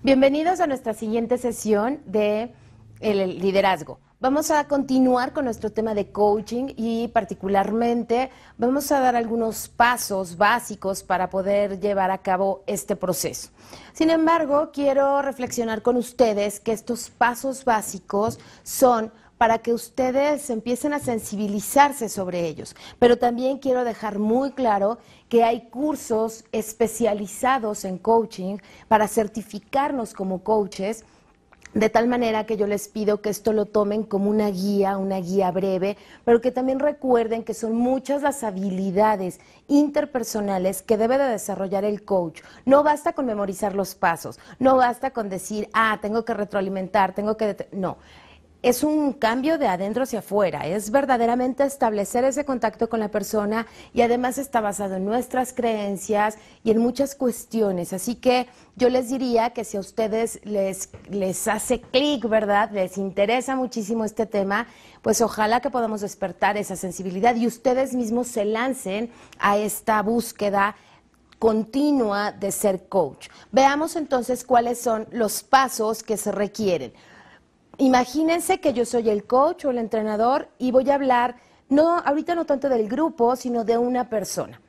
Bienvenidos a nuestra siguiente sesión de el liderazgo. Vamos a continuar con nuestro tema de coaching y particularmente vamos a dar algunos pasos básicos para poder llevar a cabo este proceso. Sin embargo, quiero reflexionar con ustedes que estos pasos básicos son para que ustedes empiecen a sensibilizarse sobre ellos. Pero también quiero dejar muy claro que hay cursos especializados en coaching para certificarnos como coaches, de tal manera que yo les pido que esto lo tomen como una guía breve, pero que también recuerden que son muchas las habilidades interpersonales que debe de desarrollar el coach. No basta con memorizar los pasos, no basta con decir, tengo que retroalimentar, no. Es un cambio de adentro hacia afuera, es verdaderamente establecer ese contacto con la persona y además está basado en nuestras creencias y en muchas cuestiones. Así que yo les diría que si a ustedes les hace clic, ¿verdad? Les interesa muchísimo este tema, pues ojalá que podamos despertar esa sensibilidad y ustedes mismos se lancen a esta búsqueda continua de ser coach. Veamos entonces cuáles son los pasos que se requieren. Imagínense que yo soy el coach o el entrenador y voy a hablar, ahorita no tanto del grupo, sino de una persona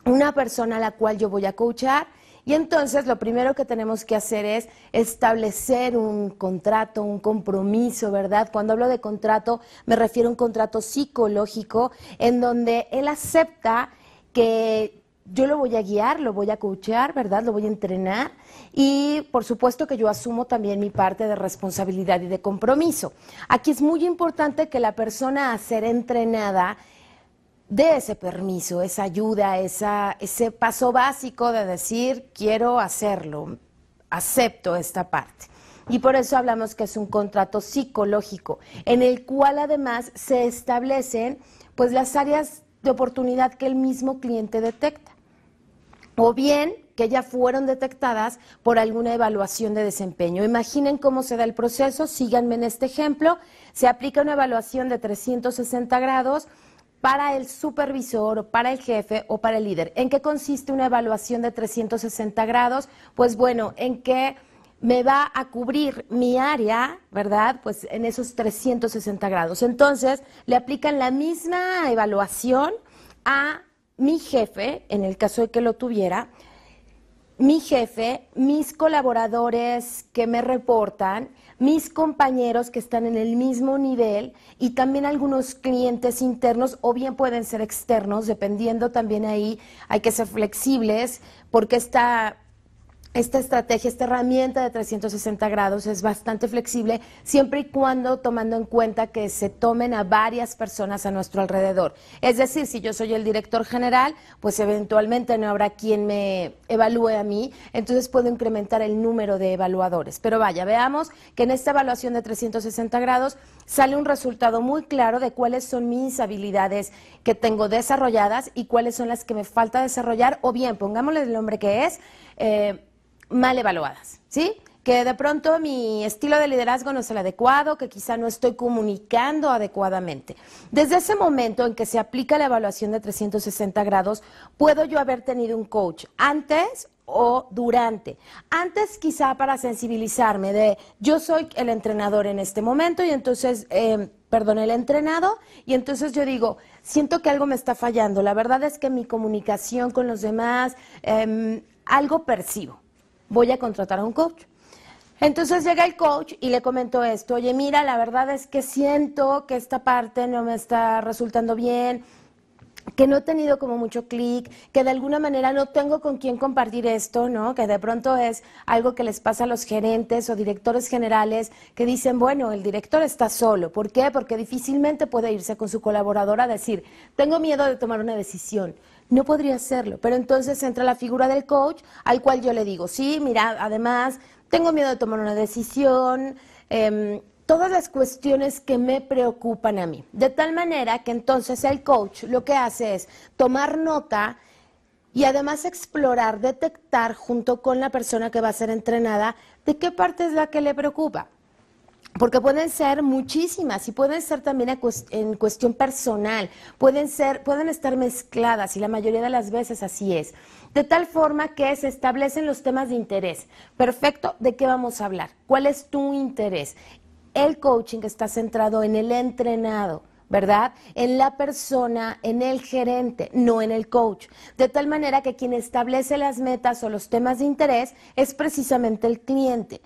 a la cual yo voy a coachar. Y entonces lo primero que tenemos que hacer es establecer un contrato, un compromiso, ¿verdad? Cuando hablo de contrato me refiero a un contrato psicológico en donde él acepta que yo lo voy a guiar, lo voy a coachar, ¿verdad? Lo voy a entrenar y por supuesto que yo asumo también mi parte de responsabilidad y de compromiso. Aquí es muy importante que la persona a ser entrenada dé ese permiso, esa ayuda, ese paso básico de decir quiero hacerlo, acepto esta parte. Y por eso hablamos que es un contrato psicológico en el cual además se establecen pues las áreas de oportunidad que el mismo cliente detecta, o bien que ya fueron detectadas por alguna evaluación de desempeño. Imaginen cómo se da el proceso, síganme en este ejemplo, se aplica una evaluación de 360 grados para el supervisor, para el jefe o para el líder. ¿En qué consiste una evaluación de 360 grados? Pues bueno, en que me va a cubrir mi área, ¿verdad? Pues en esos 360 grados. Entonces, le aplican la misma evaluación a mi jefe, en el caso de que lo tuviera, mi jefe, mis colaboradores que me reportan, mis compañeros que están en el mismo nivel y también algunos clientes internos o bien pueden ser externos, dependiendo también ahí, hay que ser flexibles porque esta estrategia, esta herramienta de 360 grados es bastante flexible siempre y cuando tomando en cuenta que se tomen a varias personas a nuestro alrededor. Es decir, si yo soy el director general, pues eventualmente no habrá quien me evalúe a mí, entonces puedo incrementar el número de evaluadores. Pero vaya, veamos que en esta evaluación de 360 grados sale un resultado muy claro de cuáles son mis habilidades que tengo desarrolladas y cuáles son las que me falta desarrollar, o bien, pongámosle el nombre que es, mal evaluadas, ¿sí? Que de pronto mi estilo de liderazgo no es el adecuado, que quizá no estoy comunicando adecuadamente. Desde ese momento en que se aplica la evaluación de 360 grados, puedo yo haber tenido un coach antes o durante. Antes quizá para sensibilizarme de yo soy el entrenador en este momento y entonces, el entrenado y entonces yo digo, siento que algo me está fallando. La verdad es que mi comunicación con los demás, algo percibo. Voy a contratar a un coach. Entonces llega el coach y le comento esto, oye, mira, la verdad es que siento que esta parte no me está resultando bien, que no he tenido como mucho clic, que de alguna manera no tengo con quién compartir esto, ¿no? Que de pronto es algo que les pasa a los gerentes o directores generales que dicen, bueno, el director está solo. ¿Por qué? Porque difícilmente puede irse con su colaborador a decir, tengo miedo de tomar una decisión. No podría hacerlo, pero entonces entra la figura del coach al cual yo le digo, sí, mira, además tengo miedo de tomar una decisión, todas las cuestiones que me preocupan a mí. De tal manera que entonces el coach lo que hace es tomar nota y además explorar, detectar junto con la persona que va a ser entrenada de qué parte es la que le preocupa. Porque pueden ser muchísimas y pueden ser también en cuestión personal, pueden estar mezcladas y la mayoría de las veces así es. De tal forma que se establecen los temas de interés. Perfecto, ¿de qué vamos a hablar? ¿Cuál es tu interés? El coaching está centrado en el entrenado, ¿verdad? En la persona, en el gerente, no en el coach. De tal manera que quien establece las metas o los temas de interés es precisamente el cliente.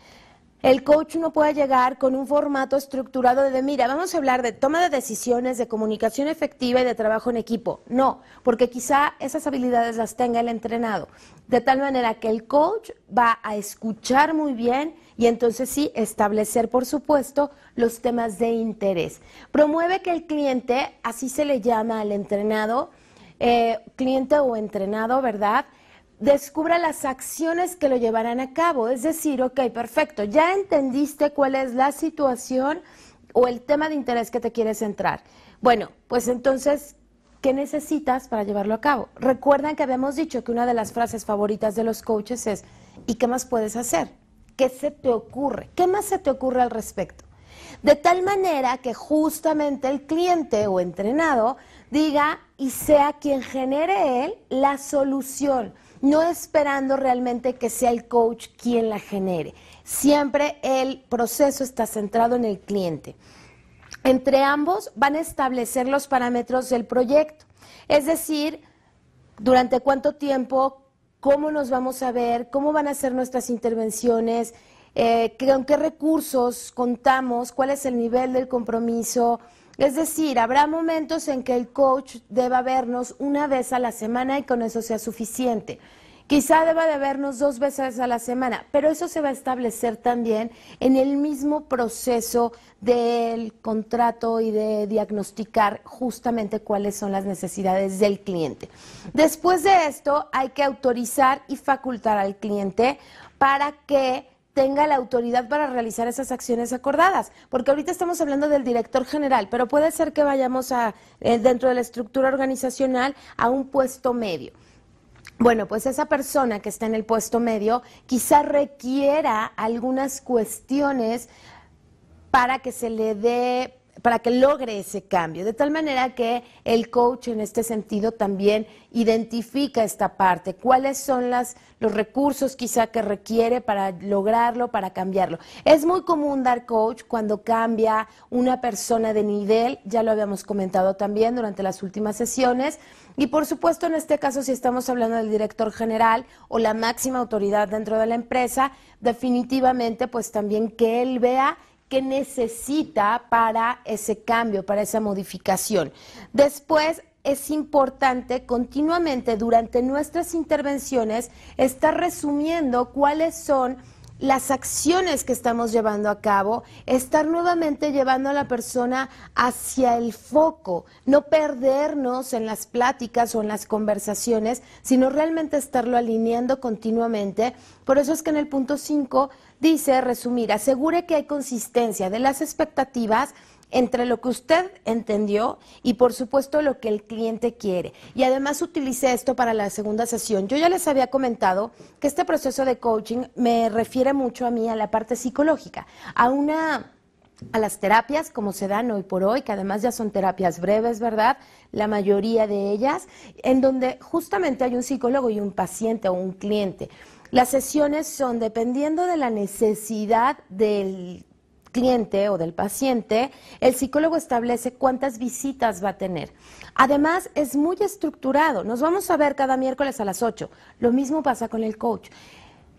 El coach no puede llegar con un formato estructurado de, mira, vamos a hablar de toma de decisiones, de comunicación efectiva y de trabajo en equipo. No, porque quizá esas habilidades las tenga el entrenado. De tal manera que el coach va a escuchar muy bien y entonces sí establecer, por supuesto, los temas de interés. Promueve que el cliente, así se le llama al entrenado, cliente o entrenado, ¿verdad?, descubra las acciones que lo llevarán a cabo. Es decir, ok, perfecto, ya entendiste cuál es la situación o el tema de interés que te quieres centrar. Bueno, pues entonces, ¿qué necesitas para llevarlo a cabo? Recuerdan que habíamos dicho que una de las frases favoritas de los coaches es, ¿y qué más puedes hacer? ¿Qué se te ocurre? ¿Qué más se te ocurre al respecto? De tal manera que justamente el cliente o entrenado diga y sea quien genere él la solución, no esperando realmente que sea el coach quien la genere. Siempre el proceso está centrado en el cliente. Entre ambos van a establecer los parámetros del proyecto, es decir, durante cuánto tiempo, cómo nos vamos a ver, cómo van a ser nuestras intervenciones, con qué recursos contamos, cuál es el nivel del compromiso. Es decir, habrá momentos en que el coach deba vernos una vez a la semana y con eso sea suficiente. Quizá deba de vernos 2 veces a la semana, pero eso se va a establecer también en el mismo proceso del contrato y de diagnosticar justamente cuáles son las necesidades del cliente. Después de esto, hay que autorizar y facultar al cliente para que tenga la autoridad para realizar esas acciones acordadas, porque ahorita estamos hablando del director general, pero puede ser que vayamos dentro de la estructura organizacional a un puesto medio. Bueno, pues esa persona que está en el puesto medio quizá requiera algunas cuestiones para que se le dé, para que logre ese cambio, de tal manera que el coach en este sentido también identifica esta parte, cuáles son los recursos quizá que requiere para lograrlo, para cambiarlo. Es muy común dar coach cuando cambia una persona de nivel, ya lo habíamos comentado también durante las últimas sesiones, y por supuesto en este caso si estamos hablando del director general o la máxima autoridad dentro de la empresa, definitivamente pues también que él vea qué necesita para ese cambio, para esa modificación. Después, es importante continuamente durante nuestras intervenciones estar resumiendo cuáles son las acciones que estamos llevando a cabo, estar nuevamente llevando a la persona hacia el foco, no perdernos en las pláticas o en las conversaciones, sino realmente estarlo alineando continuamente. Por eso es que en el punto 5 dice resumir, asegure que hay consistencia de las expectativas entre lo que usted entendió y por supuesto lo que el cliente quiere. Y además utilicé esto para la segunda sesión. Yo ya les había comentado que este proceso de coaching me refiere mucho a mí a la parte psicológica, a las terapias como se dan hoy por hoy, que además ya son terapias breves, ¿verdad? La mayoría de ellas, en donde justamente hay un psicólogo y un paciente o un cliente. Las sesiones son dependiendo de la necesidad del cliente o del paciente, el psicólogo establece cuántas visitas va a tener. Además, es muy estructurado. Nos vamos a ver cada miércoles a las 8. Lo mismo pasa con el coach.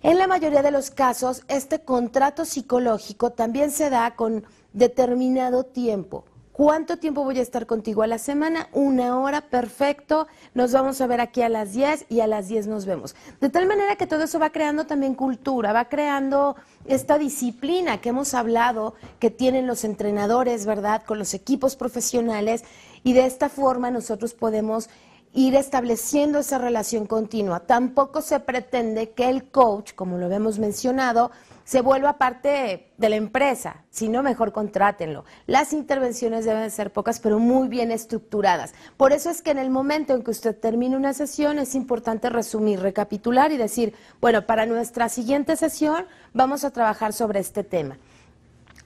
En la mayoría de los casos, este contrato psicológico también se da con determinado tiempo. ¿Cuánto tiempo voy a estar contigo a la semana? 1 hora, perfecto. Nos vamos a ver aquí a las 10 y a las 10 nos vemos. De tal manera que todo eso va creando también cultura, va creando esta disciplina que hemos hablado que tienen los entrenadores, ¿verdad? Con los equipos profesionales y de esta forma nosotros podemos ir estableciendo esa relación continua. Tampoco se pretende que el coach, como lo habíamos mencionado, se vuelva parte de la empresa, si no, mejor contrátenlo. Las intervenciones deben ser pocas, pero muy bien estructuradas. Por eso es que en el momento en que usted termine una sesión, es importante resumir, recapitular y decir, bueno, para nuestra siguiente sesión vamos a trabajar sobre este tema.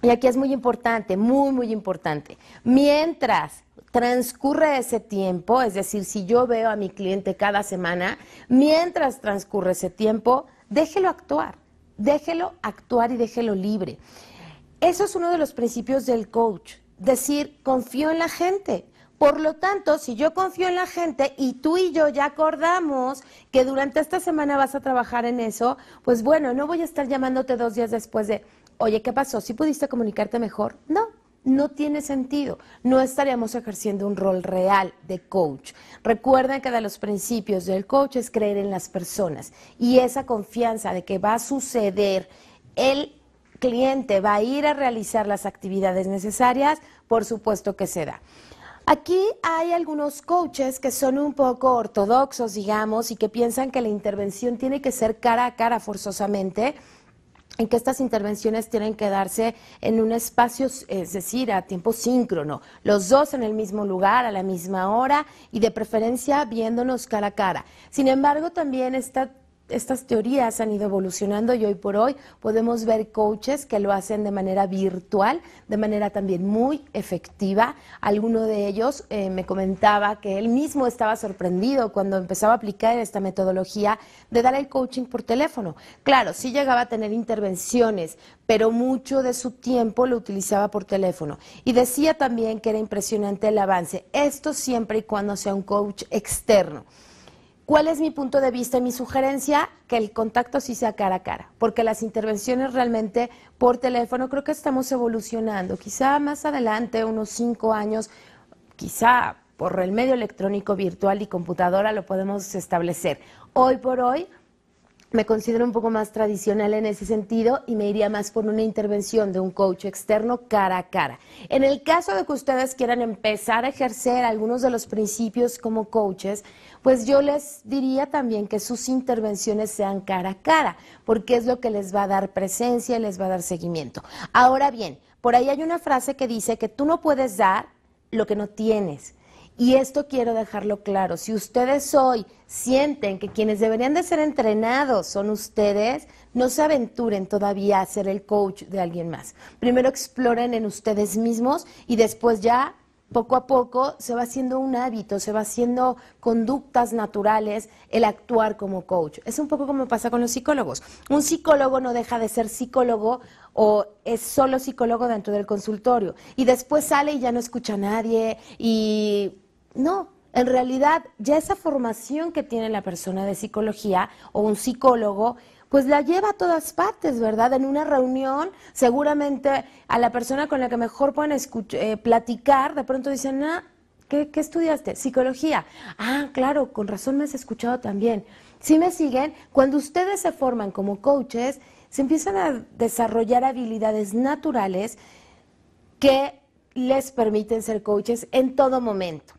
Y aquí es muy importante, muy importante. Mientras transcurre ese tiempo, es decir, si yo veo a mi cliente cada semana, mientras transcurre ese tiempo, déjelo actuar y déjelo libre. Eso es uno de los principios del coach, decir, confío en la gente. Por lo tanto, si yo confío en la gente y tú y yo ya acordamos que durante esta semana vas a trabajar en eso, pues bueno, no voy a estar llamándote 2 días después de, oye, ¿qué pasó? ¿Sí pudiste comunicarte mejor? No tiene sentido. No estaríamos ejerciendo un rol real de coach. Recuerden que de los principios del coach es creer en las personas y esa confianza de que va a suceder, el cliente va a ir a realizar las actividades necesarias, por supuesto que se da. Aquí hay algunos coaches que son un poco ortodoxos, digamos, y que piensan que la intervención tiene que ser cara a cara forzosamente, en que estas intervenciones tienen que darse en un espacio, es decir, a tiempo síncrono, los dos en el mismo lugar, a la misma hora y de preferencia viéndonos cara a cara. Sin embargo, también estas teorías han ido evolucionando y hoy por hoy podemos ver coaches que lo hacen de manera virtual, de manera también muy efectiva. Alguno de ellos me comentaba que él mismo estaba sorprendido cuando empezaba a aplicar esta metodología de dar el coaching por teléfono. Claro, sí llegaba a tener intervenciones, pero mucho de su tiempo lo utilizaba por teléfono. Y decía también que era impresionante el avance. Esto siempre y cuando sea un coach externo. ¿Cuál es mi punto de vista y mi sugerencia? Que el contacto sí sea cara a cara, porque las intervenciones realmente por teléfono creo que estamos evolucionando. Quizá más adelante, unos 5 años, quizá por el medio electrónico, virtual y computadora lo podemos establecer. Hoy por hoy me considero un poco más tradicional en ese sentido y me iría más por una intervención de un coach externo cara a cara. En el caso de que ustedes quieran empezar a ejercer algunos de los principios como coaches, pues yo les diría también que sus intervenciones sean cara a cara, porque es lo que les va a dar presencia y les va a dar seguimiento. Ahora bien, por ahí hay una frase que dice que tú no puedes dar lo que no tienes. Y esto quiero dejarlo claro, si ustedes hoy sienten que quienes deberían de ser entrenados son ustedes, no se aventuren todavía a ser el coach de alguien más. Primero exploren en ustedes mismos y después ya poco a poco se va haciendo un hábito, se va haciendo conductas naturales el actuar como coach. Es un poco como pasa con los psicólogos. Un psicólogo no deja de ser psicólogo o es solo psicólogo dentro del consultorio y después sale y ya no escucha a nadie y no, en realidad ya esa formación que tiene la persona de psicología o un psicólogo pues la lleva a todas partes, ¿verdad? En una reunión, seguramente a la persona con la que mejor pueden platicar, de pronto dicen, ¿qué estudiaste? Psicología. Ah, claro, con razón me has escuchado también. ¿Sí me siguen? Cuando ustedes se forman como coaches, se empiezan a desarrollar habilidades naturales que les permiten ser coaches en todo momento.